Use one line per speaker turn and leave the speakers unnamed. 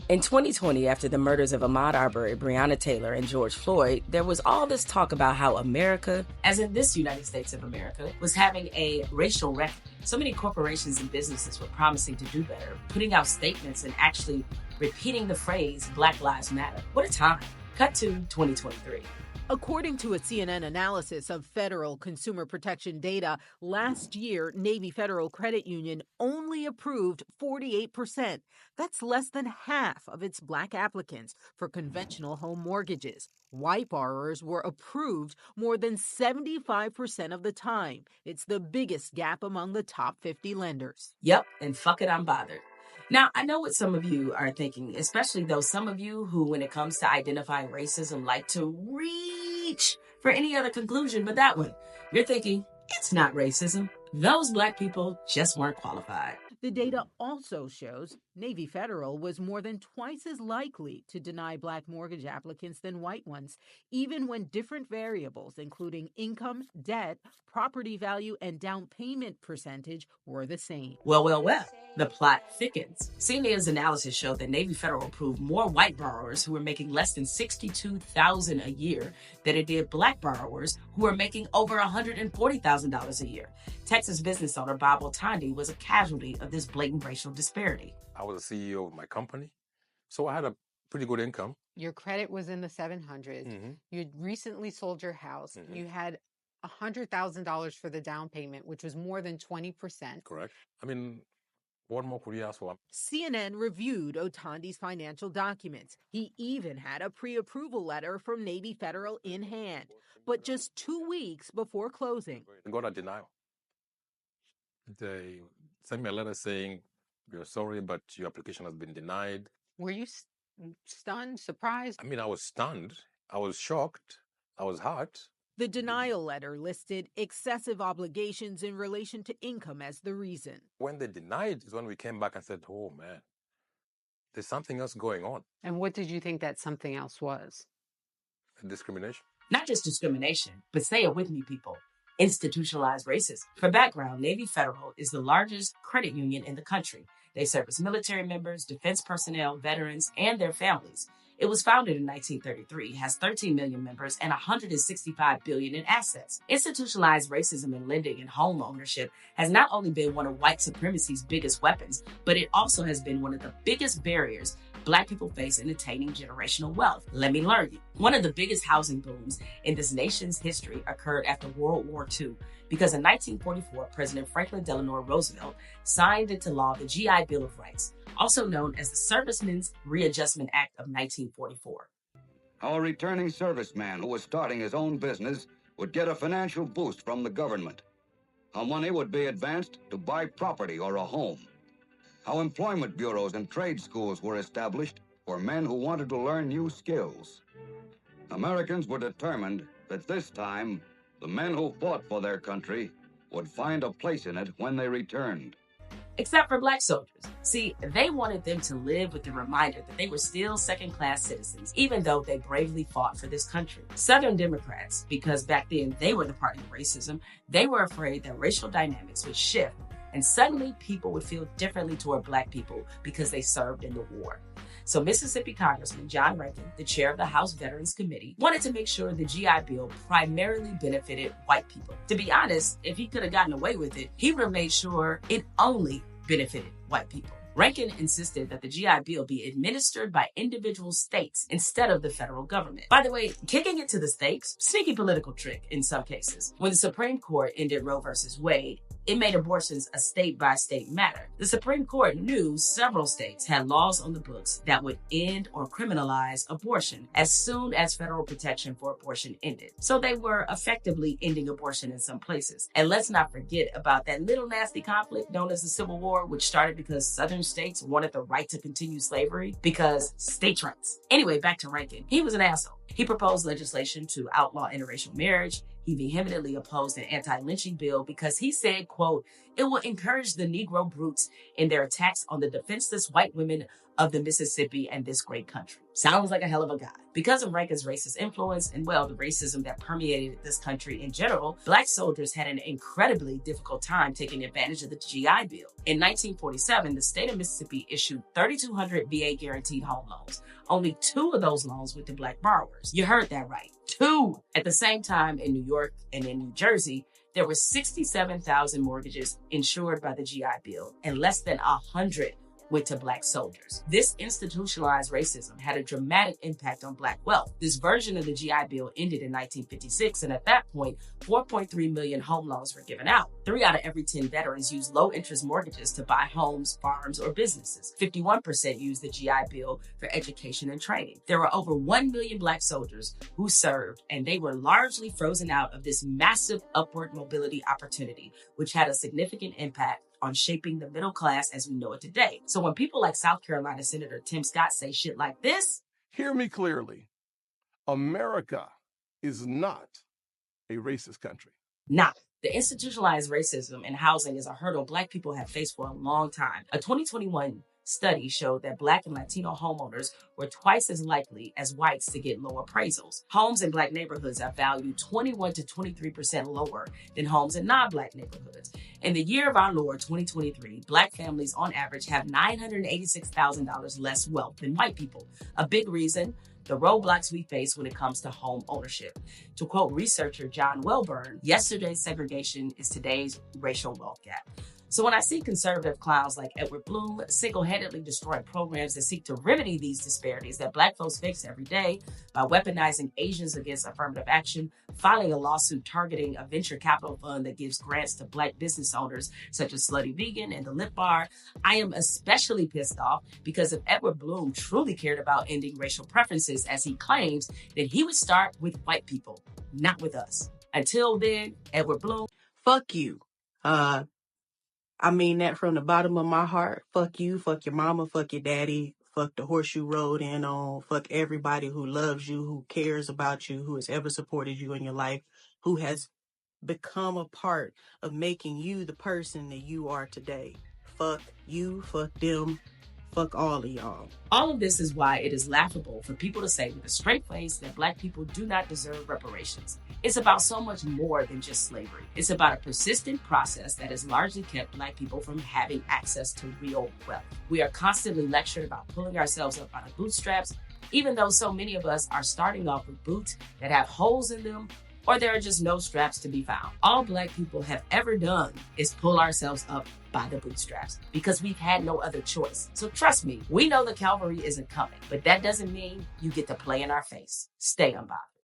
In 2020, after the murders of Ahmaud Arbery, Breonna Taylor, and George Floyd, there was all this talk about how America, as in this United States of America, was having a racial reckoning. So many corporations and businesses were promising to do better, putting out statements and actually repeating the phrase Black Lives Matter. What a time. Cut to 2023.
According to a CNN analysis of federal consumer protection data, last year, Navy Federal Credit Union only approved 48%. That's less than half of its Black applicants for conventional home mortgages. White borrowers were approved more than 75% of the time. It's the biggest gap among the top 50 lenders.
Yep, and fuck it, I'm bothered. Now, I know what some of you are thinking, especially though some of you who, when it comes to identifying racism, like to reach for any other conclusion but that one. You're thinking, it's not racism. Those Black people just weren't qualified.
The data also shows Navy Federal was more than twice as likely to deny Black mortgage applicants than white ones, even when different variables, including income, debt, property value, and down payment percentage, were the same.
Well. The plot thickens. CNA's analysis showed that Navy Federal approved more white borrowers who were making less than $62,000 a year than it did Black borrowers who were making over $140,000 a year. Texas business owner Bob Otandi was a casualty of this blatant racial disparity.
I was a CEO of my company, so I had a pretty good income.
Your credit was in the 700s.
Mm-hmm.
You'd recently sold your house.
Mm-hmm.
You had $100,000 for the down payment, which was more than 20%.
Correct. I mean, what more could you ask for?
CNN reviewed Otandi's financial documents. He even had a pre-approval letter from Navy Federal in hand. But just 2 weeks before closing,
I got a denial. They sent me a letter saying, "We're sorry, but your application has been denied."
Were you stunned, surprised?
I mean, I was stunned. I was shocked. I was hurt.
The denial letter listed excessive obligations in relation to income as the reason.
When they denied is when we came back and said, "Oh man, there's something else going on."
And what did you think that something else was?
Discrimination.
Not just discrimination, but say it with me, people. Institutionalized racism. For background, Navy Federal is the largest credit union in the country. They service military members, defense personnel, veterans, and their families. It was founded in 1933, has 13 million members, and $165 billion in assets. Institutionalized racism in lending and home ownership has not only been one of white supremacy's biggest weapons, but it also has been one of the biggest barriers Black people face in attaining generational wealth. Let me learn you. One of the biggest housing booms in this nation's history occurred after World War II, because in 1944, President Franklin Delano Roosevelt signed into law the GI Bill of Rights, also known as the Servicemen's Readjustment Act of 1944.
How a returning serviceman who was starting his own business would get a financial boost from the government. How money would be advanced to buy property or a home. How employment bureaus and trade schools were established for men who wanted to learn new skills. Americans were determined that this time, the men who fought for their country would find a place in it when they returned.
Except for Black soldiers. See, they wanted them to live with the reminder that they were still second-class citizens, even though they bravely fought for this country. Southern Democrats, because back then they were the party of racism, they were afraid that racial dynamics would shift and suddenly people would feel differently toward Black people because they served in the war. So Mississippi Congressman John Rankin, the chair of the House Veterans Committee, wanted to make sure the GI Bill primarily benefited white people. To be honest, if he could have gotten away with it, he would have made sure it only benefited white people. Rankin insisted that the GI Bill be administered by individual states instead of the federal government. By the way, kicking it to the states, sneaky political trick in some cases. When the Supreme Court ended Roe versus Wade, it made abortions a state-by-state matter. The Supreme Court knew several states had laws on the books that would end or criminalize abortion as soon as federal protection for abortion ended. So they were effectively ending abortion in some places. And let's not forget about that little nasty conflict known as the Civil War, which started because Southern states wanted the right to continue slavery because states' rights. Anyway, back to Rankin. He was an asshole. He proposed legislation to outlaw interracial marriage. He vehemently opposed an anti-lynching bill because he said, quote, "It will encourage the Negro brutes in their attacks on the defenseless white women of the Mississippi and this great country. Sounds like a hell of a guy. Because of Rankin's racist influence and, well, the racism that permeated this country in general, Black soldiers had an incredibly difficult time taking advantage of the GI Bill. In 1947, the state of Mississippi issued 3,200 VA guaranteed home loans. Only 2 of those loans went to Black borrowers. You heard that right. 2! At the same time, in New York and in New Jersey, there were 67,000 mortgages insured by the GI Bill, and less than 100 went to Black soldiers. This institutionalized racism had a dramatic impact on Black wealth. This version of the GI Bill ended in 1956, and at that point, 4.3 million home loans were given out. 3 out of every 10 veterans used low-interest mortgages to buy homes, farms, or businesses. 51% used the GI Bill for education and training. There were over 1 million Black soldiers who served, and they were largely frozen out of this massive upward mobility opportunity, which had a significant impact on shaping the middle class as we know it today. So when people like South Carolina Senator Tim Scott say shit like this,
hear me clearly. America is not a racist country.
nah. The institutionalized racism in housing is a hurdle Black people have faced for a long time. A 2021 study showed that Black and Latino homeowners were twice as likely as whites to get low appraisals. Homes in Black neighborhoods are valued 21 to 23% lower than homes in non-Black neighborhoods. In the year of our Lord, 2023, Black families on average have $986,000 less wealth than white people. A big reason, the roadblocks we face when it comes to home ownership. To quote researcher John Welburn, yesterday's segregation is today's racial wealth gap. So when I see conservative clowns like Edward Bloom single-handedly destroy programs that seek to remedy these disparities that Black folks face every day by weaponizing Asians against affirmative action, filing a lawsuit targeting a venture capital fund that gives grants to Black business owners such as Slutty Vegan and the Lip Bar, I am especially pissed off because if Edward Bloom truly cared about ending racial preferences as he claims, then he would start with white people, not with us. Until then, Edward Bloom,
fuck you. I mean that from the bottom of my heart. Fuck you, fuck your mama, fuck your daddy, fuck the horse you rode in on, fuck everybody who loves you, who cares about you, who has ever supported you in your life, who has become a part of making you the person that you are today. Fuck you, fuck them, fuck all of y'all.
All of this is why it is laughable for people to say with a straight face that Black people do not deserve reparations. It's about so much more than just slavery. It's about a persistent process that has largely kept Black people from having access to real wealth. We are constantly lectured about pulling ourselves up by the bootstraps, even though so many of us are starting off with boots that have holes in them, or there are just no straps to be found. All Black people have ever done is pull ourselves up by the bootstraps because we've had no other choice. So trust me, we know the cavalry isn't coming, but that doesn't mean you get to play in our face. Stay unbothered.